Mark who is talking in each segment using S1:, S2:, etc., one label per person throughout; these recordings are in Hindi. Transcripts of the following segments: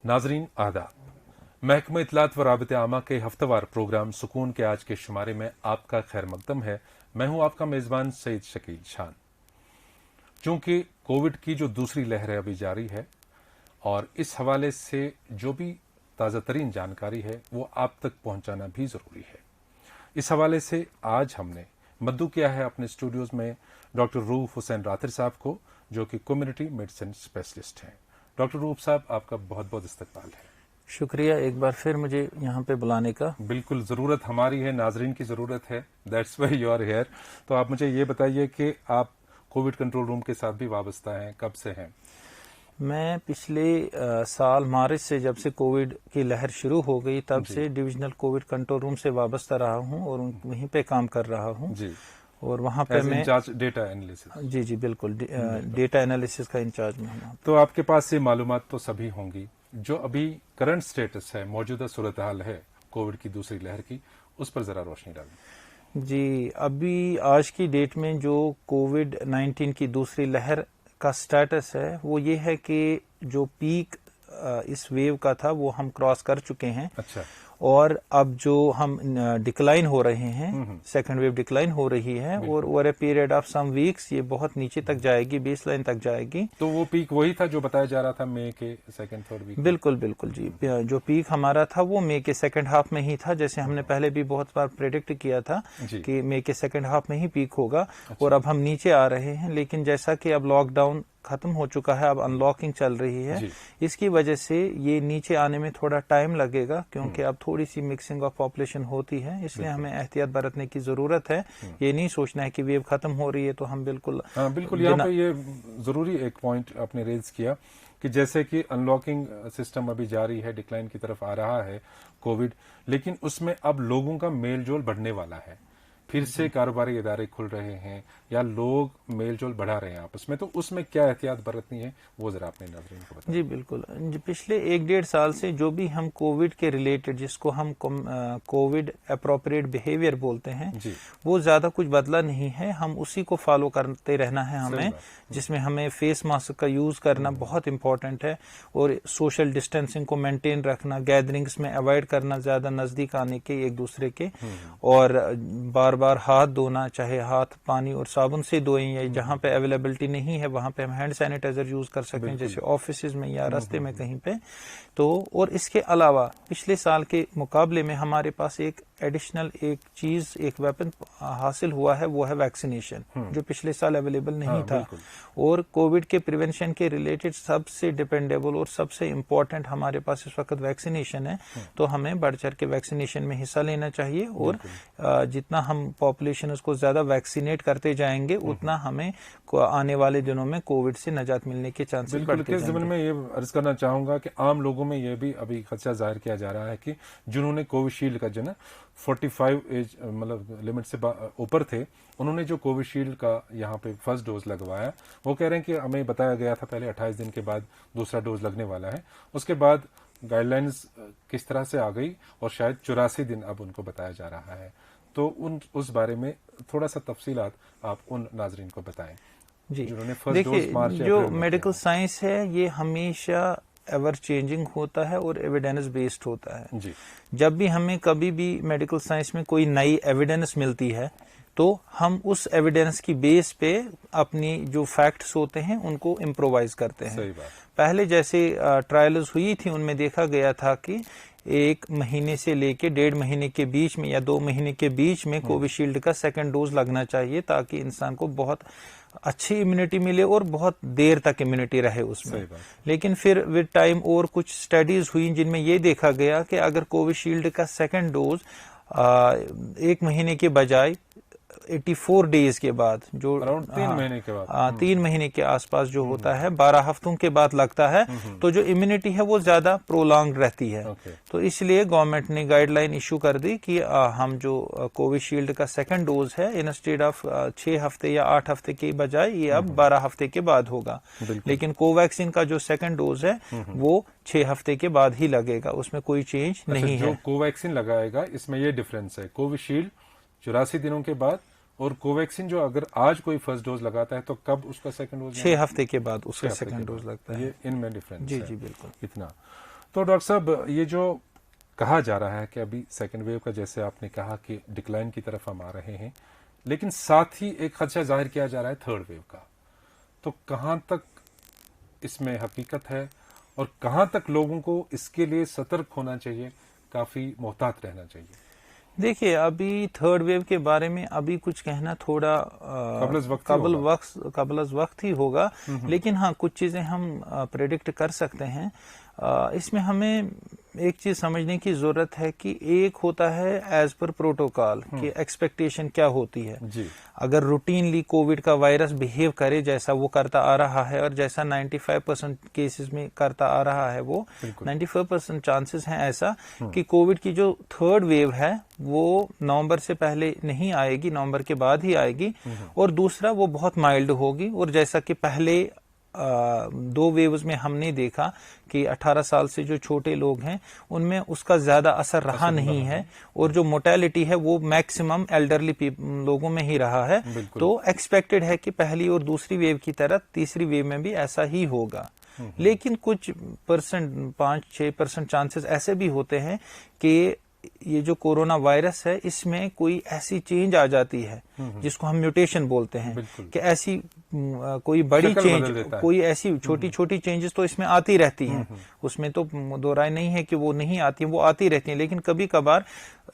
S1: नाजरीन आदाब, महकमा इत्तलात व राबिते आमा के हफ्तेवार प्रोग्राम सुकून के आज के शुमारे में आपका खैर मकदम है। मैं हूं आपका मेजबान सईद शकील शान। चूंकि कोविड की जो दूसरी लहर है अभी जारी है और इस हवाले से जो भी ताज़ा तरीन जानकारी है वो आप तक पहुंचाना भी जरूरी है। इस हवाले से आज हमने मद्दू किया है अपने स्टूडियोज में डॉक्टर रूफ हुसैन रातिर साहब को, जो कि कम्युनिटी मेडिसिन स्पेशलिस्ट हैं। डॉक्टर रूफ साहब, आपका बहुत बहुत इस्तकबाल है।
S2: शुक्रिया एक बार फिर मुझे यहाँ पे बुलाने का।
S1: बिल्कुल, ज़रूरत हमारी है, नाजरीन की ज़रूरत है, that's why you are here. तो आप मुझे ये बताइए कि आप कोविड कंट्रोल रूम के साथ भी वाबस्ता हैं, कब से हैं?
S2: मैं पिछले साल मार्च से, जब से कोविड की लहर शुरू हो गई तब से डिविजनल कोविड कंट्रोल रूम से वाबस्ता रहा हूँ और वहीं पे काम कर रहा हूँ
S1: जी।
S2: और वहाँ पे मैं
S1: इंचार्ज डेटा एनालिसिस।
S2: जी बिल्कुल, डेटा एनालिसिस का इंचार्ज में हूँ।
S1: तो आपके पास ये मालूमात तो सभी होंगी, जो अभी करंट स्टेटस है, मौजूदा सूरत हाल है कोविड की दूसरी लहर की, उस पर जरा रोशनी डालें।
S2: जी, अभी आज की डेट में जो कोविड-19 की दूसरी लहर का स्टेटस है वो ये है कि जो पीक इस वेव का था वो हम क्रॉस कर चुके हैं।
S1: अच्छा।
S2: और अब जो हम डिक्लाइन हो रहे हैं, सेकंड वेव डिक्लाइन हो रही है और over a period of some weeks ये बहुत नीचे तक जाएगी, बेस लाइन तक जाएगी।
S1: तो वो पीक वही था जो बताया जा रहा था मई के सेकंड थर्ड वीक?
S2: बिल्कुल बिल्कुल जी, जो पीक हमारा था वो मई के सेकंड हाफ में ही था, जैसे हमने पहले भी बहुत बार प्रेडिक्ट किया था कि मई के सेकंड हाफ में ही पीक होगा।
S1: अच्छा।
S2: और अब हम नीचे आ रहे हैं, लेकिन जैसा कि अब लॉकडाउन खत्म हो चुका है, अब अनलॉकिंग चल रही है, इसकी वजह से ये नीचे आने में थोड़ा टाइम लगेगा, क्योंकि अब थोड़ी सी मिक्सिंग ऑफ पॉपुलेशन होती है, इसलिए हमें एहतियात बरतने की जरूरत है। ये नहीं सोचना है कि वेव खत्म हो रही है तो हम बिल्कुल
S1: बिल्कुल। यहाँ पे ये जरूरी एक पॉइंट आपने रेज किया कि जैसे कि अनलॉकिंग सिस्टम अभी जारी है, डिक्लाइन की तरफ आ रहा है कोविड, लेकिन उसमें अब लोगों का मेल जोल बढ़ने वाला है, फिर से कारोबारी इदारे खुल रहे हैं या लोग मेल जोल बढ़ा रहे हैं आपस में, तो उसमें क्या एहतियात बरतनी है वो जरा अपने नाज़रीन को बताएं।
S2: जी बिल्कुल, पिछले 1-1.5 साल से जो भी हम कोविड के रिलेटेड, जिसको हम कोविड अप्रोप्रिएट बिहेवियर बोलते हैं, वो ज्यादा कुछ बदला नहीं है। हम उसी को फॉलो करते रहना है हमें, जिसमें हमें फेस मास्क का यूज करना बहुत इंपॉर्टेंट है और सोशल डिस्टेंसिंग को मेंटेन रखना, गैदरिंग्स में अवॉइड करना ज्यादा नजदीक आने के एक दूसरे के, और बार बार हाथ धोना, चाहे हाथ पानी और साबुन से धोएं, या जहां पे अवेलेबिलिटी नहीं है वहां पे हम हैंड सैनिटाइजर यूज कर सकें, जैसे ऑफिस में या रास्ते में कहीं पे। तो और इसके अलावा पिछले साल के मुकाबले में हमारे पास एक एडिशनल एक चीज, एक वेपन हासिल हुआ है, वो है वैक्सीनेशन, जो पिछले साल अवेलेबल नहीं था। और कोविड के प्रिवेंशन के रिलेटेड सबसे डिपेंडेबल और सबसे इम्पोर्टेंट हमारे पास इस वक्त वैक्सीनेशन है, तो हमें बढ़ चढ़ के वैक्सीनेशन में हिस्सा लेना चाहिए। और जितना हम पॉपुलेशन उसको ज्यादा वैक्सीनेट करते जाएंगे, उतना हमें आने वाले दिनों में कोविड से नजात मिलने के चांसेस बढ़ते जाएंगे।
S1: ज़मीन में ये अर्ज करना चाहूंगा कि आम लोगों में ये भी अभी खदशा जाहिर किया जा रहा है कि जिन्होंने कोविशील्ड का जो ना 45 एज मतलब लिमिट से ऊपर थे, उन्होंने जो कोविशील्ड का यहाँ पे फर्स्ट डोज लगवाया, वो कह रहे हैं कि हमें बताया गया था पहले 28 दिन के बाद दूसरा डोज लगने वाला है, उसके बाद गाइडलाइंस किस तरह से आ गई और शायद 84 दिन अब उनको बताया जा रहा है। तो उस बारे में थोड़ा सा तफसीलात आप उन नाजरीन को बताएं
S2: जी।
S1: जिन्होंने फर्स्ट डोज मार्च
S2: जो मेडिकल साइंस है ये हमेशा एवर चेंजिंग होता है और एविडेंस बेस्ड होता है
S1: जी।
S2: जब भी हमें कभी भी मेडिकल साइंस में कोई नई एविडेंस मिलती है तो हम उस एविडेंस की बेस पे अपनी जो फैक्ट्स होते हैं उनको इम्प्रोवाइज करते हैं।
S1: सही बात।
S2: पहले जैसे ट्रायल्स हुई थी, उनमें देखा गया था कि 1 महीने से लेके 1.5 महीने के बीच में या 2 महीने के बीच में कोविशील्ड का सेकंड डोज लगना चाहिए, ताकि इंसान को बहुत अच्छी इम्यूनिटी मिले और बहुत देर तक इम्यूनिटी रहे उसमें। लेकिन फिर विद टाइम और कुछ स्टडीज हुई जिनमें ये देखा गया कि अगर कोविशील्ड का सेकंड डोज 1 महीने के बजाय 84 डेज के बाद, जो
S1: 3 महीने के बाद
S2: 3 महीने के आसपास जो होता है, 12 हफ्तों के बाद लगता है, तो जो इम्यूनिटी है वो ज्यादा प्रोलॉन्ग रहती है। तो इसलिए गवर्नमेंट ने गाइडलाइन इशू कर दी कि हम जो कोविशील्ड का सेकंड डोज है, इंस्टेड ऑफ 6 हफ्ते या 8 हफ्ते के बजाय ये अब 12 हफ्ते के बाद होगा। लेकिन कोवैक्सीन का जो सेकंड डोज है वो 6 हफ्ते के बाद ही लगेगा, उसमें कोई चेंज नहीं है।
S1: जो कोवैक्सीन लगाएगा इसमें ये डिफरेंस है, कोविशील्ड 84 दिनों के बाद, और कोवैक्सीन जो अगर आज कोई फर्स्ट डोज लगाता है तो कब उसका सेकंड डोज?
S2: 6 हफ्ते के बाद उसका सेकंड डोज लगता है।
S1: ये इनमें डिफरेंस
S2: जी
S1: है।
S2: जी बिल्कुल।
S1: इतना तो डॉक्टर साहब, ये जो कहा जा रहा है कि अभी सेकेंड वेव का, जैसे आपने कहा कि डिक्लाइन की तरफ हम आ रहे हैं, लेकिन साथ ही एक खदशा जाहिर किया जा रहा है थर्ड वेव का, तो कहां तक इसमें हकीकत है और कहां तक लोगों को इसके लिए सतर्क होना चाहिए, काफी मोहतात रहना चाहिए?
S2: देखिए, अभी थर्ड वेव के बारे में अभी कुछ कहना थोड़ा कबल वक्त ही होगा, लेकिन हाँ, कुछ चीजें हम प्रेडिक्ट कर सकते हैं। इसमें हमें एक चीज समझने की जरूरत है कि एक होता है एज पर प्रोटोकॉल कि एक्सपेक्टेशन क्या होती है
S1: जी।
S2: अगर रूटीनली कोविड का वायरस बिहेव करे जैसा वो करता आ रहा है, और जैसा 95% केसेस में करता आ रहा है, वो 95% चांसेस हैं ऐसा कि कोविड की जो थर्ड वेव है वो नवंबर से पहले नहीं आएगी, नवंबर के बाद ही आएगी, और दूसरा वो बहुत माइल्ड होगी। और जैसा कि पहले 2 वेव्स में हमने देखा कि 18 साल से जो छोटे लोग हैं उनमें उसका ज्यादा असर रहा नहीं है, और जो मोर्टेलिटी है वो मैक्सिमम एल्डरली लोगों में ही रहा है। तो एक्सपेक्टेड है कि पहली और दूसरी वेव की तरह तीसरी वेव में भी ऐसा ही होगा। लेकिन कुछ परसेंट, 5-6% चांसेस ऐसे भी होते हैं कि ये जो कोरोना वायरस है इसमें कोई ऐसी चेंज आ जाती है जिसको हम म्यूटेशन बोलते हैं, कि ऐसी कोई बड़ी चेंज, कोई ऐसी छोटी छोटी चेंजेस तो इसमें आती रहती हैं, उसमें तो दो राय नहीं है कि वो नहीं आती हैं, वो आती रहती हैं, लेकिन कभी कभार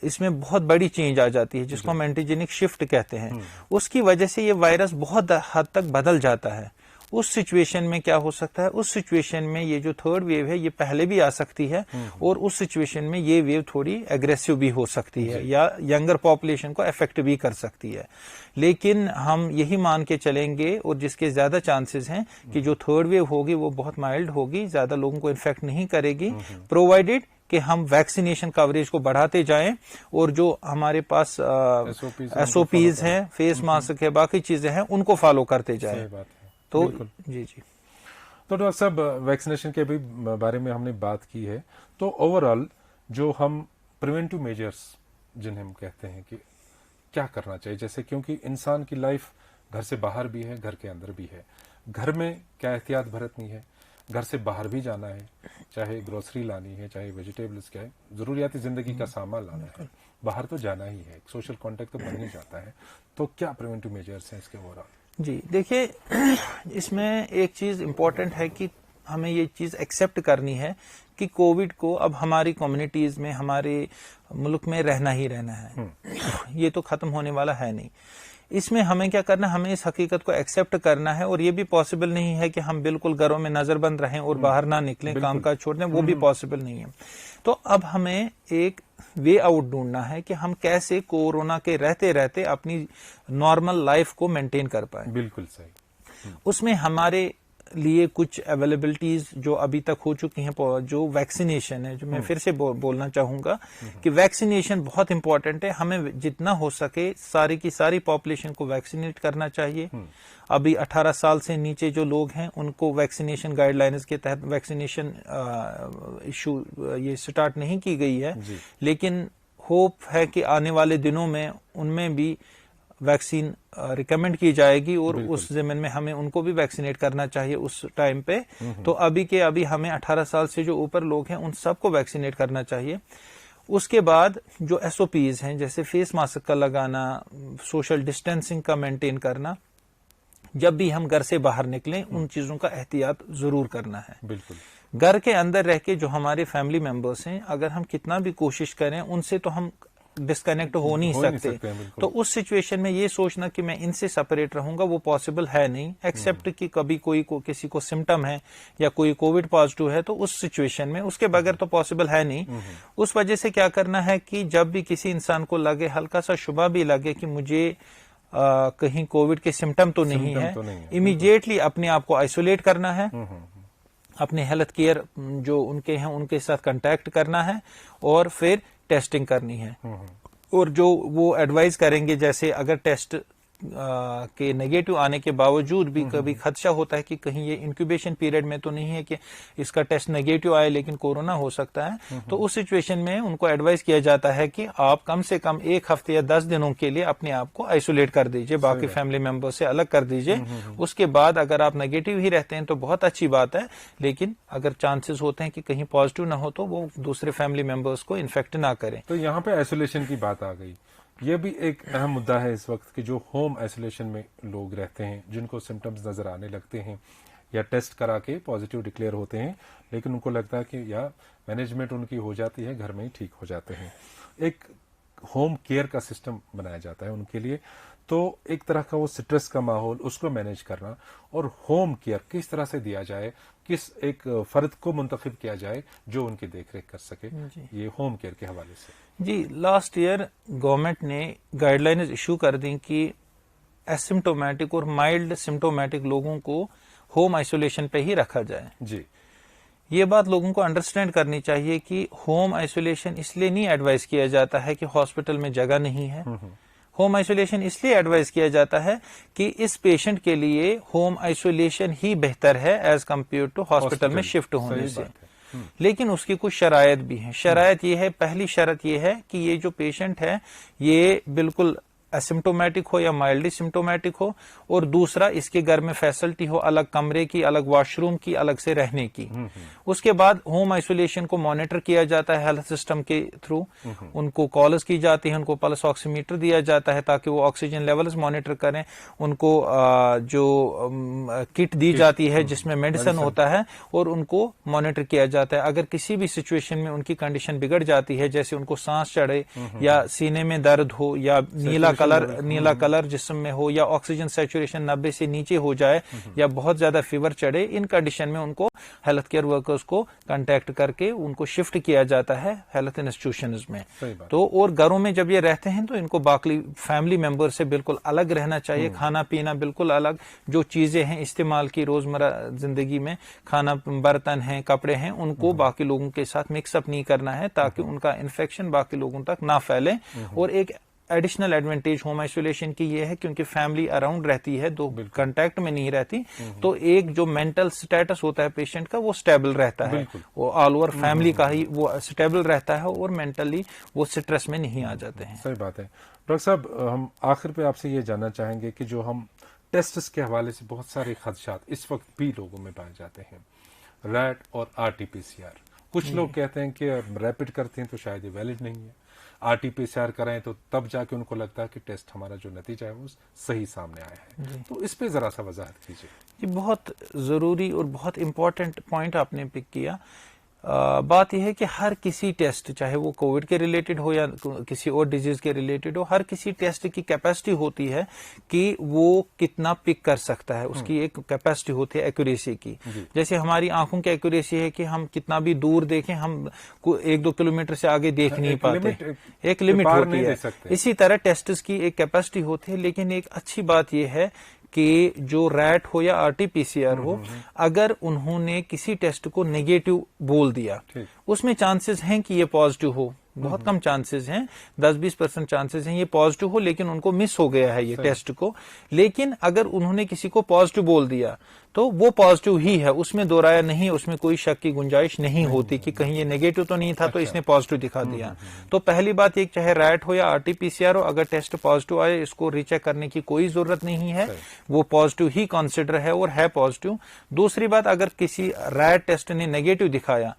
S2: इसमें बहुत बड़ी चेंज आ जाती है जिसको हम एंटीजेनिक शिफ्ट कहते हैं। उसकी वजह से ये वायरस बहुत हद तक बदल जाता है। उस सिचुएशन में क्या हो सकता है, उस सिचुएशन में ये जो थर्ड वेव है ये पहले भी आ सकती है, और उस सिचुएशन में ये वेव थोड़ी एग्रेसिव भी हो सकती है या यंगर पॉपुलेशन को अफेक्ट भी कर सकती है। लेकिन हम यही मान के चलेंगे, और जिसके ज्यादा चांसेस हैं कि जो थर्ड वेव होगी वो बहुत माइल्ड होगी, ज्यादा लोगों को इन्फेक्ट नहीं करेगी, प्रोवाइडेड कि हम वैक्सीनेशन कवरेज को बढ़ाते जाएं, और जो हमारे पास SOPs हैं, फेस मास्क है, बाकी चीजें हैं, उनको फॉलो करते जाएं। तो जी।
S1: तो डॉक्टर साहब, वैक्सीनेशन के भी बारे में हमने बात की है, तो ओवरऑल जो हम प्रिवेंटिव मेजर्स जिन्हें हम कहते हैं कि क्या करना चाहिए, जैसे क्योंकि इंसान की लाइफ घर से बाहर भी है, घर के अंदर भी है, घर में क्या एहतियात बरतनी है, घर से बाहर भी जाना है, चाहे ग्रोसरी लानी है, चाहे वेजिटेबल्स, क्या है, जरूरियाती जिंदगी का सामान लाना है, बाहर तो जाना ही है, सोशल कांटेक्ट तो बन ही जाता है, तो क्या प्रिवेंटिव मेजर्स हैं इसके ओवरऑल?
S2: जी देखिए, इसमें एक चीज इम्पोर्टेंट है कि हमें ये चीज एक्सेप्ट करनी है कि कोविड को अब हमारी कम्युनिटीज में, हमारे मुल्क में रहना ही रहना है, ये तो खत्म होने वाला है नहीं। इसमें हमें क्या करना है, हमें इस हकीकत को एक्सेप्ट करना है, और ये भी पॉसिबल नहीं है कि हम बिल्कुल घरों में नजरबंद रहें और बाहर ना निकलें, कामकाज छोड़ दें, वो भी पॉसिबल नहीं है। तो अब हमें एक वे आउट ढूंढना है कि हम कैसे कोरोना के रहते रहते अपनी नॉर्मल लाइफ को मेंटेन कर पाए।
S1: बिल्कुल सही।
S2: उसमें हमारे लिए कुछ अवेलेबिलिटीज जो अभी तक हो चुकी हैं, जो वैक्सीनेशन है, जो मैं फिर से बोलना चाहूंगा कि वैक्सीनेशन बहुत इंपॉर्टेंट है। हमें जितना हो सके सारी की सारी पॉपुलेशन को वैक्सीनेट करना चाहिए। अभी 18 साल से नीचे जो लोग हैं उनको वैक्सीनेशन गाइडलाइंस के तहत वैक्सीनेशन इशू ये स्टार्ट नहीं की गई है, लेकिन होप है कि आने वाले दिनों में उनमें भी वैक्सीन रिकमेंड की जाएगी, और उस ज़मीन में हमें उनको भी वैक्सीनेट करना चाहिए उस टाइम पे। तो अभी हमें 18 साल से जो ऊपर लोग हैं उन सबको वैक्सीनेट करना चाहिए। उसके बाद जो SOPs हैं, जैसे फेस मास्क का लगाना, सोशल डिस्टेंसिंग का मेंटेन करना, जब भी हम घर से बाहर निकलें उन चीजों का एहतियात जरूर करना है।
S1: बिल्कुल।
S2: घर के अंदर रह के जो हमारे फैमिली मेंबर्स हैं, अगर हम कितना भी कोशिश करें उनसे तो हम डिस्कनेक्ट हो नहीं सकते। तो उस सिचुएशन में ये सोचना कि मैं इनसे सेपरेट रहूंगा वो पॉसिबल है नहीं, एक्सेप्ट कि कभी कोई किसी को सिम्टम है या कोई कोविड पॉजिटिव है, तो उस सिचुएशन में उसके बगैर तो पॉसिबल है नहीं। उस वजह से क्या करना है कि जब भी किसी इंसान को लगे, हल्का सा शुबा भी लगे कि मुझे कहीं कोविड के सिम्टम तो नहीं है, इमीडिएटली अपने आप को आइसोलेट करना है, अपने हेल्थ केयर जो उनके हैं उनके साथ कांटेक्ट करना है, और फिर टेस्टिंग करनी है। और जो वो एडवाइस करेंगे, जैसे अगर टेस्ट के नेगेटिव आने के बावजूद भी कभी खदशा होता है कि कहीं ये इंक्यूबेशन पीरियड में तो नहीं है कि इसका टेस्ट नेगेटिव आए लेकिन कोरोना हो सकता है, तो उस सिचुएशन में उनको एडवाइस किया जाता है कि आप कम से कम 1 हफ्ते या 10 दिनों के लिए अपने आप को आइसोलेट कर दीजिए, बाकी फैमिली मेंबर से अलग कर दीजिए। उसके बाद अगर आप नेगेटिव ही रहते हैं तो बहुत अच्छी बात है, लेकिन अगर चांसेस होते हैं कि कहीं पॉजिटिव ना हो तो वो दूसरे फैमिली मेंबर्स को इन्फेक्ट ना करें।
S1: तो यहाँ पे आइसोलेशन की बात आ गई। ये भी एक अहम मुद्दा है इस वक्त कि जो होम आइसोलेशन में लोग रहते हैं, जिनको सिम्टम्स नजर आने लगते हैं या टेस्ट करा के पॉजिटिव डिक्लेयर होते हैं, लेकिन उनको लगता है कि या मैनेजमेंट उनकी हो जाती है, घर में ही ठीक हो जाते हैं। एक होम केयर का सिस्टम बनाया जाता है उनके लिए, तो एक तरह का वो स्ट्रेस का माहौल, उसको मैनेज करना और होम केयर किस तरह से दिया जाए, किस एक फर्द को मुंतखब किया जाए जो उनकी देखरेख कर सके, ये होम केयर के हवाले से।
S2: जी, लास्ट ईयर गवर्नमेंट ने गाइडलाइंस इशू कर दी कि एसिम्टोमेटिक और माइल्ड सिम्टोमेटिक लोगों को होम आइसोलेशन पे ही रखा जाए।
S1: जी,
S2: ये बात लोगों को अंडरस्टैंड करनी चाहिए कि होम आइसोलेशन इसलिए नहीं एडवाइस किया जाता है कि हॉस्पिटल में जगह नहीं है। होम आइसोलेशन इसलिए एडवाइस किया जाता है कि इस पेशेंट के लिए होम आइसोलेशन ही बेहतर है एज कंपेयर टू हॉस्पिटल में शिफ्ट होने से। लेकिन उसकी कुछ शरायत भी हैं। शरायत ये है, पहली शर्त ये है कि ये जो पेशेंट है ये बिल्कुल एसिम्टोमेटिक हो या माइल्डली सिम्टोमेटिक हो, और दूसरा इसके घर में फैसिलिटी हो अलग कमरे की, अलग वॉशरूम की, अलग से रहने की। उसके बाद होम आइसोलेशन को मॉनिटर किया जाता है हेल्थ सिस्टम के थ्रू, उनको कॉल्स की जाती है, उनको पल्स ऑक्सीमीटर दिया जाता है ताकि वो ऑक्सीजन लेवल्स मॉनिटर करें, उनको जो किट दी जाती है जिसमें मेडिसिन होता है और उनको मॉनिटर किया जाता है। अगर किसी भी सिचुएशन में उनकी कंडीशन बिगड़ जाती है, जैसे उनको सांस चढ़े या सीने में दर्द हो या नीला कलर जिस्म में हो या ऑक्सीजन सैचुरेशन 90 से नीचे हो जाए या बहुत ज्यादा फीवर चढ़े, इन कंडीशन में उनको हेल्थ केयर वर्कर्स को कांटेक्ट करके उनको शिफ्ट किया जाता है हेल्थ इंस्टीट्यूशंस में। तो और घरों में जब ये रहते हैं तो इनको बाकी फैमिली मेंबर से बिल्कुल अलग रहना चाहिए, खाना पीना बिल्कुल अलग, जो चीजें हैं इस्तेमाल की रोजमर्रा जिंदगी में, खाना, बर्तन हैं, कपड़े हैं, उनको बाकी लोगों के साथ मिक्सअप नहीं करना है ताकि उनका इन्फेक्शन बाकी लोगों तक ना फैले। और एक एडिशनल एडवांटेज होम आइसोलेशन की ये है क्योंकि फैमिली अराउंड रहती है, दो कांटेक्ट में नहीं रहती, तो एक जो मेंटल स्टेटस होता है पेशेंट का वो स्टेबल रहता है, वो ऑल ओवर फैमिली का ही वो स्टेबल रहता है और मेंटली वो स्ट्रेस में नहीं आ जाते हैं।
S1: सही बात है। डॉक्टर साहब, हम आखिर पे आपसे ये जानना चाहेंगे कि जो हम टेस्ट के हवाले से बहुत सारे खदशात इस वक्त भी लोगों में पाए जाते हैं, रैट और RT-PCR, कुछ लोग कहते हैं कि रैपिड करते हैं तो शायद ये वैलिड नहीं है, RT-PCR कराएं तो तब जाके उनको लगता है कि टेस्ट हमारा जो नतीजा है वो सही सामने आया है। तो इस पे जरा सा वजाहत कीजिए।
S2: ये बहुत जरूरी और बहुत इंपॉर्टेंट पॉइंट आपने पिक किया। बात यह है कि हर किसी टेस्ट, चाहे वो कोविड के रिलेटेड हो या किसी और डिजीज के रिलेटेड हो, हर किसी टेस्ट की कैपेसिटी होती है कि वो कितना पिक कर सकता है, उसकी एक कैपेसिटी होती है एक्यूरेसी की। जैसे हमारी आंखों की एक्यूरेसी है कि हम कितना भी दूर देखें, हम 1-2 किलोमीटर से आगे देख नहीं पाते, एक लिमिट होती है। इसी तरह टेस्ट की एक कैपेसिटी होती है। लेकिन एक अच्छी बात यह है कि जो रैट हो या RT-PCR हो, अगर उन्होंने किसी टेस्ट को नेगेटिव बोल दिया, उसमें चांसेस हैं कि ये पॉजिटिव हो, बहुत कम चांसेस हैं, 10-20% चांसेस हैं ये पॉजिटिव हो, लेकिन उनको मिस हो गया है ये टेस्ट को। लेकिन अगर उन्होंने किसी को पॉजिटिव बोल दिया तो वो पॉजिटिव ही है, उसमें दो राय नहीं, उसमें कोई शक की गुंजाइश नहीं होती कि कहीं ये नेगेटिव तो नहीं था तो इसने पॉजिटिव दिखा दिया। तो पहली बात, एक चाहे रैट हो या RT-PCR हो, अगर टेस्ट पॉजिटिव आए इसको रीचेक करने की कोई जरूरत नहीं है, वो पॉजिटिव ही कंसिडर है और है पॉजिटिव। दूसरी बात, अगर किसी रैट टेस्ट ने नेगेटिव दिखाया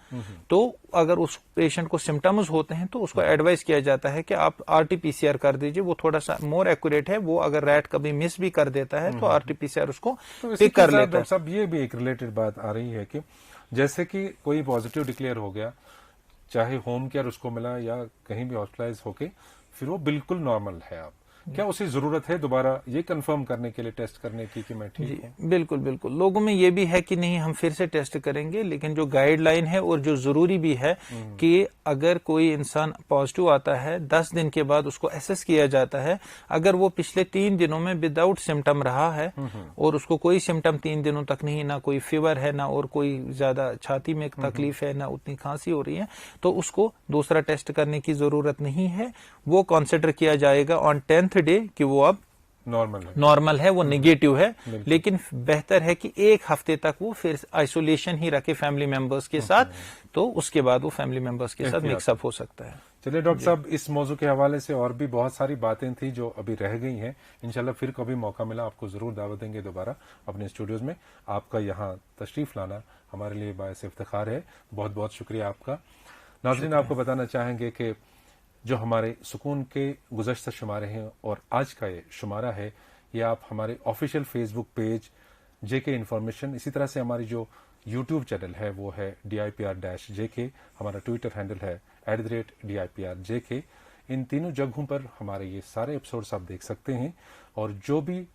S2: तो अगर उस पेशेंट को सिम्टम्स होते हैं तो उसको एडवाइस किया जाता है कि आप RT-PCR कर दीजिए, वो थोड़ा सा मोर एक्यूरेट है। वो अगर रैट कभी मिस भी कर देता है तो RT-PCR उसको पिक कर लेता है।
S1: सब ये भी एक रिलेटेड बात आ रही है कि जैसे कि कोई पॉजिटिव डिक्लेयर हो गया, चाहे होम केयर उसको मिला या कहीं भी हॉस्पिटलाइज होके, फिर वो बिल्कुल नॉर्मल है, आप क्या उसे जरूरत है दोबारा ये कंफर्म करने के लिए टेस्ट करने की कि मैं ठीक हूं?
S2: बिल्कुल बिल्कुल, लोगों में ये भी है कि नहीं हम फिर से टेस्ट करेंगे, लेकिन जो गाइडलाइन है और जो जरूरी भी है कि अगर कोई इंसान पॉजिटिव आता है 10 दिन के बाद उसको एसेस किया जाता है। अगर वो पिछले 3 दिनों में विदाउट सिम्टम रहा है और उसको कोई सिम्टम 3 दिनों तक नहीं, ना कोई फीवर है, ना और कोई ज्यादा छाती में तकलीफ है, ना उतनी खांसी हो रही है, तो उसको दूसरा टेस्ट करने की जरूरत नहीं है। वो कंसिडर किया जाएगा ऑन 10th डे कि वो अब नॉर्मल है, वो नेगेटिव है, लेकिन बेहतर है कि एक हफ्ते तक वो फिर आइसोलेशन ही रखे फैमिली मेंबर्स के साथ, तो उसके बाद वो फैमिली मेंबर्स के साथ मिक्सअप हो सकता है।
S1: चलिए डॉक्टर साहब, इस मौजू के हवाले से और भी बहुत सारी बातें थी जो अभी रह गई हैं। इंशाल्लाह फिर कभी मौका मिला आपको जरूर दावत देंगे दोबारा अपने स्टूडियोज में। आपका यहाँ तशरीफ लाना हमारे लिए बायस इफ्तिखार है। बहुत बहुत शुक्रिया आपका। नाज़रीन, आपको बताना चाहेंगे कि जो हमारे सुकून के गुज़श्ता शुमारे हैं और आज का ये शुमारा है, ये आप हमारे ऑफिशियल फेसबुक पेज जेके इन्फॉर्मेशन, इसी तरह से हमारी जो यूट्यूब चैनल है वो है DIPR-JK, हमारा ट्विटर हैंडल है @DIPR-JK, इन तीनों जगहों पर हमारे ये सारे एपिसोड्स आप देख सकते हैं। और जो भी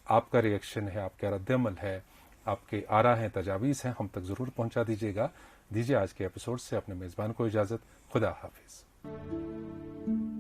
S1: आपका रिएक्शन है, आपका रद्दअमल है, आपके आरा हैं, तजावीज़ हैं, हम तक ज़रूर पहुंचा दीजिएगा। दीजिए आज के एपिसोड से अपने मेज़बान को इजाज़त। खुदा हाफिज़।